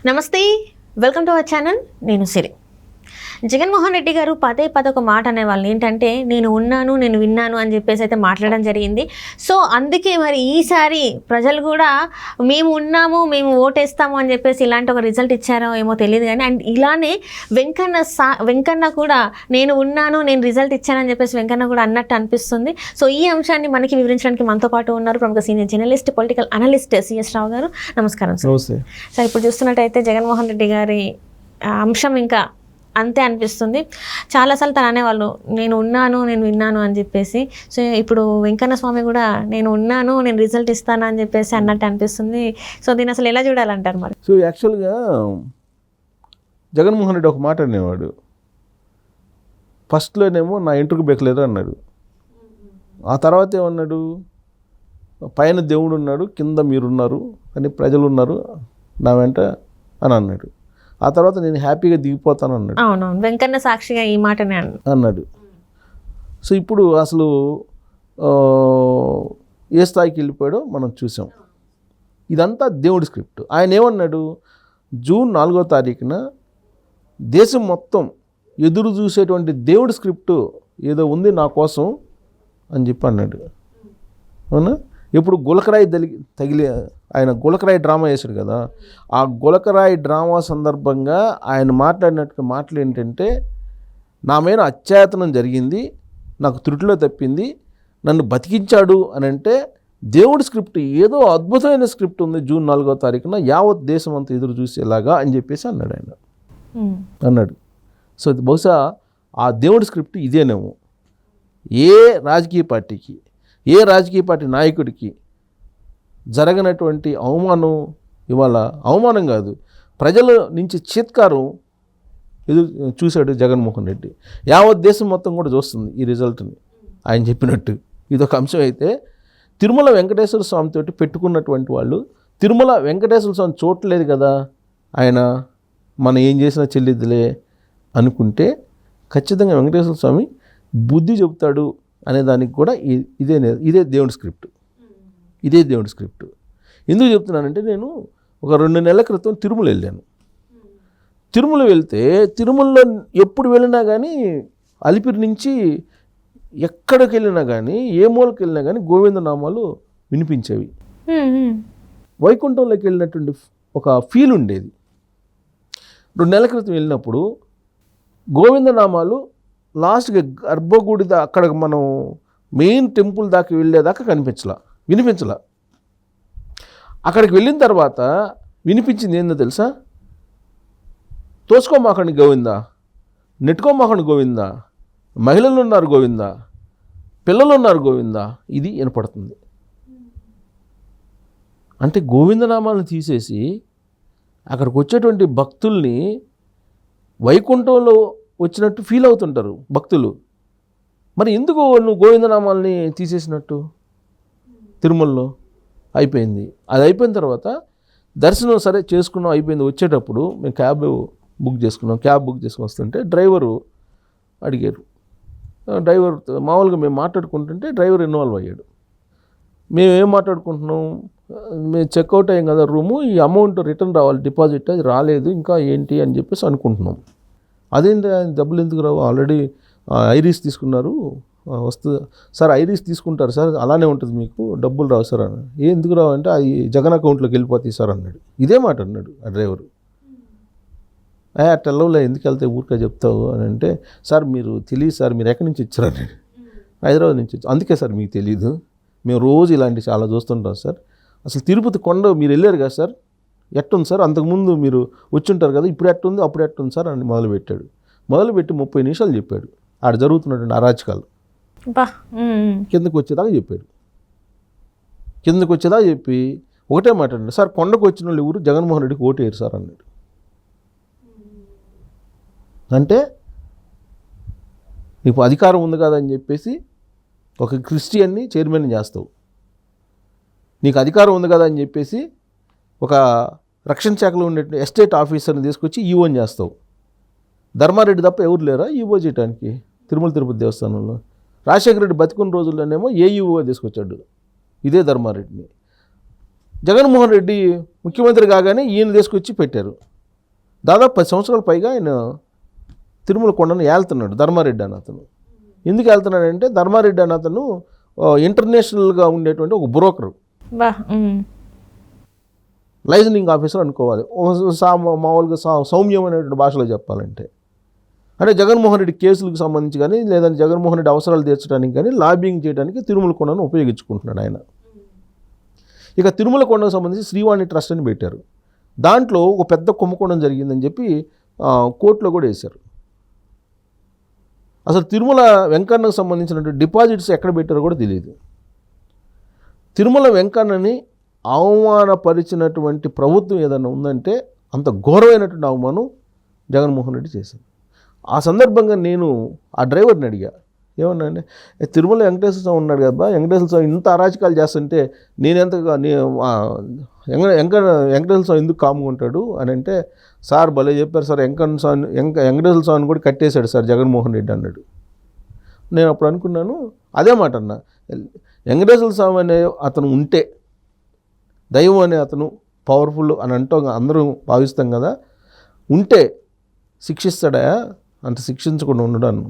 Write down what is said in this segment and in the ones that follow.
నమస్తే, welcome to our channel. నేను సిరి. జగన్మోహన్ రెడ్డి గారు పదే ఒక మాట అనేవాళ్ళు ఏంటంటే, నేను ఉన్నాను, నేను విన్నాను అని చెప్పేసి అయితే మాట్లాడడం జరిగింది. సో అందుకే మరి ఈసారి ప్రజలు కూడా మేము ఉన్నాము, మేము ఓటేస్తాము అని చెప్పేసి ఇలాంటి ఒక రిజల్ట్ ఇచ్చారో ఏమో తెలియదు కానీ, అండ్ ఇలానే వెంకన్న కూడా నేను ఉన్నాను, నేను రిజల్ట్ ఇచ్చానని చెప్పేసి వెంకన్న కూడా అన్నట్టు అనిపిస్తుంది. సో ఈ అంశాన్ని మనకి వివరించడానికి మనతో పాటు ఉన్నారు ప్రముఖ senior journalist, political analyst CS Rao garu. నమస్కారం సార్. సో ఇప్పుడు చూస్తున్నట్టయితే జగన్మోహన్ రెడ్డి గారి అంశం ఇంకా అంతే అనిపిస్తుంది. చాలాసార్లు తను అనేవాళ్ళు నేను ఉన్నాను, నేను విన్నాను అని చెప్పేసి. సో ఇప్పుడు వెంకన్న స్వామి కూడా నేను ఉన్నాను, నేను రిజల్ట్ ఇస్తాను అని చెప్పేసి అన్నట్టు అనిపిస్తుంది. సో దీన్ని అసలు ఎలా చూడాలంటారు మరి? సో యాక్చువల్గా జగన్మోహన్ రెడ్డి ఒక మాట అనేవాడు, ఫస్ట్లోనేమో నా ఇంటికి బెక్కలేదు అన్నాడు. ఆ తర్వాత ఏమన్నాడు, పైన దేవుడు ఉన్నాడు, కింద మీరున్నారు, కానీ ప్రజలు ఉన్నారు నా వెంట అని అన్నాడు. ఆ తర్వాత నేను హ్యాపీగా దిగిపోతాను అన్నాడు. అవునవును, వెంకన్న సాక్షిగా ఈ మాటనే అన్నాడు. సో ఇప్పుడు అసలు ఏ స్థాయికి వెళ్ళిపోయాడో మనం చూసాం. ఇదంతా దేవుడి స్క్రిప్ట్. ఆయన ఏమన్నాడు, జూన్ 4వ తారీఖున దేశం మొత్తం ఎదురు చూసేటువంటి దేవుడి స్క్రిప్ట్ ఏదో ఉంది నా కోసం అని చెప్పి అన్నాడు. అవునా? ఇప్పుడు గులకరాయి తగిలి ఆయన గులకరాయి డ్రామా వేశాడు కదా, ఆ గులకరాయి డ్రామా సందర్భంగా ఆయన మాట్లాడినట్టు మాటలు ఏంటంటే, నా మీద అత్యాయతనం జరిగింది, నాకు త్రుటిలో తప్పింది, నన్ను బతికించాడు అని అంటే దేవుడి స్క్రిప్ట్ ఏదో అద్భుతమైన స్క్రిప్ట్ ఉంది జూన్ 4వ తారీఖున యావత్ దేశం అంతా ఎదురు చూసేలాగా అని చెప్పేసి అన్నాడు ఆయన. అన్నాడు. సో బహుశా ఆ దేవుడి స్క్రిప్ట్ ఇదేనేమో. ఏ రాజకీయ పార్టీకి, ఏ రాజకీయ పార్టీ నాయకుడికి జరగనటువంటి అవమానం ఇవాళ అవమానం కాదు, ప్రజల నుంచి చీత్కారం చూశాడు జగన్మోహన్ రెడ్డి. యావత్ దేశం మొత్తం కూడా చూస్తుంది ఈ రిజల్ట్ని. ఆయన చెప్పినట్టు ఇదొక అంశం అయితే, తిరుమల వెంకటేశ్వర స్వామితో పెట్టుకున్నటువంటి వాళ్ళు తిరుమల వెంకటేశ్వర స్వామి చూడలేదు కదా, ఆయన మనం ఏం చేసినా చెల్లిద్దులే అనుకుంటే ఖచ్చితంగా వెంకటేశ్వర స్వామి బుద్ధి చెబుతాడు అనే దానికి కూడా ఇదే దేవుడి స్క్రిప్ట్. ఇదే దేవుడి స్క్రిప్ట్. ఎందుకు చెప్తున్నానంటే, నేను ఒక 2 నెలల క్రితం తిరుమల వెళ్ళాను. తిరుమల వెళ్తే తిరుమలలో ఎప్పుడు వెళ్ళినా కానీ అలిపిరి నుంచి ఎక్కడికి వెళ్ళినా కానీ, ఏ మూలకి వెళ్ళినా కానీ గోవిందనామాలు వినిపించేవి. వైకుంఠంలోకి వెళ్ళినటువంటి ఒక ఫీల్ ఉండేది. 2 నెలల క్రితం వెళ్ళినప్పుడు గోవిందనామాలు లాస్ట్గా గర్భగుడి అక్కడ మనం మెయిన్ టెంపుల్ దాకా వెళ్ళేదాకా వినిపించలా. అక్కడికి వెళ్ళిన తర్వాత వినిపించింది ఏందో తెలుసా, తోసుకోమాకండి గోవిందా, నెట్టుకోమాకండి గోవిందా, మహిళలు ఉన్నారు గోవిందా, పిల్లలు ఉన్నారు గోవిందా, ఇది వినపడుతుంది. అంటే గోవిందనామాలను తీసేసి అక్కడికి వచ్చేటువంటి భక్తుల్ని వైకుంఠంలో వచ్చినట్టు ఫీల్ అవుతుంటారు భక్తులు. మరి ఎందుకు నువ్వు గోవిందనామాల్ని తీసేసినట్టు? తిరుమలలో అయిపోయింది. అది అయిపోయిన తర్వాత దర్శనం సరే చేసుకున్నాం, అయిపోయింది. వచ్చేటప్పుడు మేము క్యాబ్ బుక్ చేసుకుని వస్తుంటే డ్రైవరు అడిగారు. డ్రైవర్ మామూలుగా మేము మాట్లాడుకుంటుంటే డ్రైవర్ ఇన్వాల్వ్ అయ్యాడు. మేము ఏం మాట్లాడుకుంటున్నాం, మేము చెక్అవుట్ అయ్యాం కదా రూము, ఈ అమౌంట్ రిటర్న్ రావాలి, డిపాజిట్ అది రాలేదు ఇంకా ఏంటి అని చెప్పేసి అనుకుంటున్నాం. అదేంటి డబ్బులు ఎందుకు రావు, ఆల్రెడీ ఐరీస్ తీసుకున్నారు, వస్తుంది సార్. ఐరీస్ తీసుకుంటారు సార్, అలానే ఉంటుంది, మీకు డబ్బులు రావు సార్ అన్నాడు. ఎందుకు రావు అంటే, అది జగన్ అకౌంట్లోకి వెళ్ళిపోతాయి సార్ అన్నాడు. ఇదే మాట అన్నాడు ఆ డ్రైవరు. అట్టెల్లవులే, ఎందుకు వెళ్తే ఊరికే చెప్తావు అని అంటే, సార్ మీరు తెలియదు సార్, మీరు ఎక్కడి నుంచి వచ్చారు అన్నాడు. హైదరాబాద్ నుంచి వచ్చి. అందుకే సార్ మీకు తెలియదు, మేము రోజు ఇలాంటివి చాలా చూస్తుంటాం సార్. అసలు తిరుపతి కొండ మీరు వెళ్ళారు కదా సార్, ఎట్టుంది సార్, అంతకుముందు మీరు వచ్చుంటారు కదా, ఇప్పుడు ఎట్టుంది అప్పుడు ఎట్టుంది సార్ అని మొదలుపెట్టి 30 నిమిషాలు చెప్పాడు ఆడ జరుగుతున్నటువంటి అరాచకాలు. కిందకు వచ్చేదాకా చెప్పి ఒకటే మాట అన్నాడు, సార్ కొండకు వచ్చిన వాళ్ళు ఎవరు జగన్మోహన్ రెడ్డికి ఓటేయరు సార్ అన్నాడు. అంటే నీకు అధికారం ఉంది కదా అని చెప్పేసి ఒక క్రిస్టియన్ని చైర్మన్ చేస్తావు, నీకు అధికారం ఉంది కదా అని చెప్పేసి ఒక రక్షణ శాఖలో ఉండే ఎస్టేట్ ఆఫీసర్ని తీసుకొచ్చి ఈవోని చేస్తావు. ధర్మారెడ్డి తప్ప ఎవరు లేరా ఈవో చేయడానికి తిరుపతి దేవస్థానంలో? రాజశేఖర రెడ్డి బతికున్న రోజుల్లోనేమో ఏఈఓ తీసుకొచ్చాడు ఇదే ధర్మారెడ్డిని. జగన్మోహన్ రెడ్డి ముఖ్యమంత్రి కాగానే ఈయన తీసుకొచ్చి పెట్టారు. దాదాపు 10 సంవత్సరాల పైగా ఆయన తిరుమల కొండను ఏళ్తున్నాడు ధర్మారెడ్డి అని అతను. ఎందుకు వెళ్తున్నాడంటే ధర్మారెడ్డి అని అతను ఇంటర్నేషనల్గా ఉండేటువంటి ఒక బ్రోకరు, బా లైజనింగ్ ఆఫీసర్ అనుకోవాలి మామూలుగా సౌమ్యమైనటువంటి భాషలో చెప్పాలంటే. అంటే జగన్మోహన్ రెడ్డి కేసులకు సంబంధించి కానీ లేదంటే జగన్మోహన్ రెడ్డి అవసరాలు తీర్చడానికి కానీ లాబింగ్ చేయడానికి తిరుమల కొండను ఉపయోగించుకుంటున్నాడు ఆయన. ఇక తిరుమల కొండకు సంబంధించి శ్రీవాణి ట్రస్ట్ అని పెట్టారు. దాంట్లో ఒక పెద్ద కుంభకోణం జరిగిందని చెప్పి కోర్టులో కూడా వేశారు. అసలు తిరుమల వెంకన్నకు సంబంధించినటువంటి డిపాజిట్స్ ఎక్కడ పెట్టారో కూడా తెలియదు. తిరుమల వెంకన్నని అవమానపరిచినటువంటి ప్రభుత్వం ఏదైనా ఉందంటే అంత ఘోరమైనటువంటి అవమానం జగన్మోహన్ రెడ్డి చేశారు. ఆ సందర్భంగా నేను ఆ డ్రైవర్ని అడిగా, ఏమన్నా అంటే తిరుమల వెంకటేశ్వర స్వామి ఉన్నాడు కదా, వెంకటేశ్వర స్వామి ఇంత అరాచకాలు చేస్తుంటే వెంకటేశ్వర స్వామి ఎందుకు కాముకుంటాడు అని అంటే, సార్ భలే చెప్పారు సార్, వెంకటేశ్వర స్వామిని కూడా కట్టేశాడు సార్ జగన్మోహన్ రెడ్డి అన్నాడు. నేను అప్పుడు అనుకున్నాను అదే మాట అన్న, వెంకటేశ్వర స్వామి అనే అతను ఉంటే దైవం అనే అతను పవర్ఫుల్ అని అంటూ అందరూ భావిస్తాం కదా, ఉంటే శిక్షిస్తాడా, అంత శిక్షించకుండా ఉండడాను.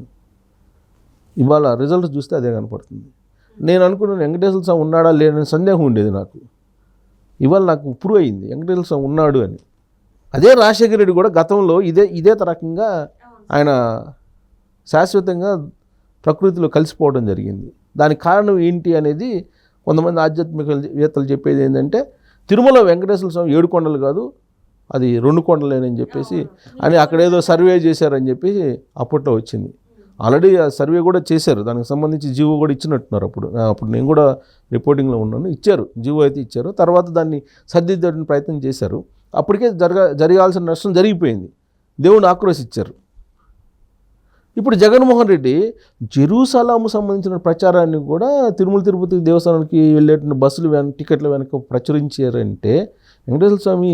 ఇవాళ రిజల్ట్ చూస్తే అదే కనపడుతుంది. నేను అనుకున్నాను వెంకటేశ్వర స్వామి ఉన్నాడా లేదని సందేహం ఉండేది నాకు. ఇవాళ నాకు ప్రూవ్ అయింది వెంకటేశ్వర స్వామి ఉన్నాడు అని. అదే రాజశేఖర రెడ్డి కూడా గతంలో ఇదే రకంగా ఆయన శాశ్వతంగా ప్రకృతిలో కలిసిపోవడం జరిగింది. దానికి కారణం ఏంటి అనేది కొంతమంది ఆధ్యాత్మికవేత్తలు చెప్పేది ఏంటంటే, తిరుమల వెంకటేశ్వర స్వామి 7 కొండలు కాదు, అది 2 కొండలేనని చెప్పేసి అని అక్కడేదో సర్వే చేశారని చెప్పి అప్పట్లో వచ్చింది. ఆల్రెడీ ఆ సర్వే కూడా చేశారు, దానికి సంబంధించి జీవో కూడా ఇచ్చినట్టున్నారు. అప్పుడు నేను కూడా రిపోర్టింగ్లో ఉన్నాను, ఇచ్చారు జీవో అయితే ఇచ్చారు. తర్వాత దాన్ని సర్దిద్దడానికి ప్రయత్నం చేశారు. అప్పటికే జరగాల్సిన నష్టం జరిగిపోయింది, దేవుని ఆక్రోశించారు. ఇప్పుడు జగన్మోహన్ రెడ్డి జెరూసలాము సంబంధించిన ప్రచారాన్ని కూడా తిరుమల తిరుపతి దేవస్థానానికి వెళ్ళేటువంటి బస్సులు టికెట్ల వెనక ప్రచురించారంటే వెంకటేశ్వర స్వామి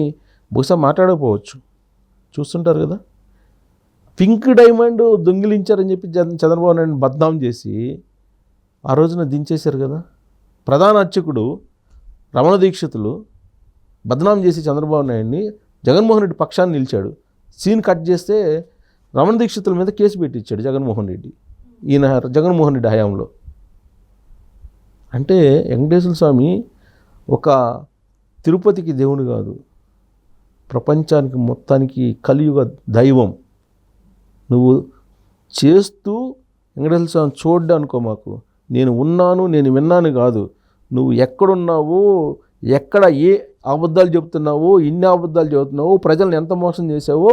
బహుశా మాట్లాడకపోవచ్చు, చూస్తుంటారు కదా. పింక్ డైమండ్ దొంగిలించారని చెప్పి చంద్రబాబు నాయుడు బద్నాం చేసి ఆ రోజున దించేశారు కదా. ప్రధాన అర్చకుడు రమణ దీక్షితులు బద్నాం చేసి చంద్రబాబు నాయుడిని జగన్మోహన్ రెడ్డి పక్షాన్ని నిలిచాడు. సీన్ కట్ చేస్తే రమణ దీక్షితుల మీద కేసు పెట్టించాడు జగన్మోహన్ రెడ్డి, ఈయన జగన్మోహన్ రెడ్డి హయాంలో. అంటే వెంకటేశ్వర స్వామి ఒక తిరుపతికి దేవుడు కాదు, ప్రపంచానికి మొత్తానికి కలియుగ దైవం. నువ్వు చేస్తూ వెంకటేశ్వర స్వామి చూడ్డా అనుకో, మాకు నేను ఉన్నాను నేను విన్నాను కాదు, నువ్వు ఎక్కడున్నావో ఎక్కడ ఏ అబద్ధాలు చెబుతున్నావో ఇన్ని అబద్ధాలు చెబుతున్నావో ప్రజలను ఎంత మోసం చేసావో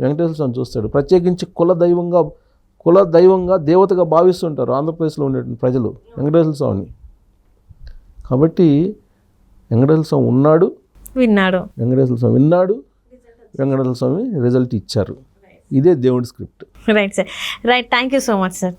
వెంకటేశ్వర స్వామి చూస్తాడు. ప్రత్యేకించి కుల దైవంగా దేవతగా భావిస్తుంటారు ఆంధ్రప్రదేశ్లో ఉండే ప్రజలు వెంకటేశ్వర స్వామిని. కాబట్టి వెంకటేశ్వర స్వామి ఉన్నాడు, వెంకటేశ్వర స్వామి విన్నాడు, వెంకటేశ్వర స్వామి రిజల్ట్ ఇచ్చారు. ఇదే దేవుడి script. Right sir, right. Thank you so much sir.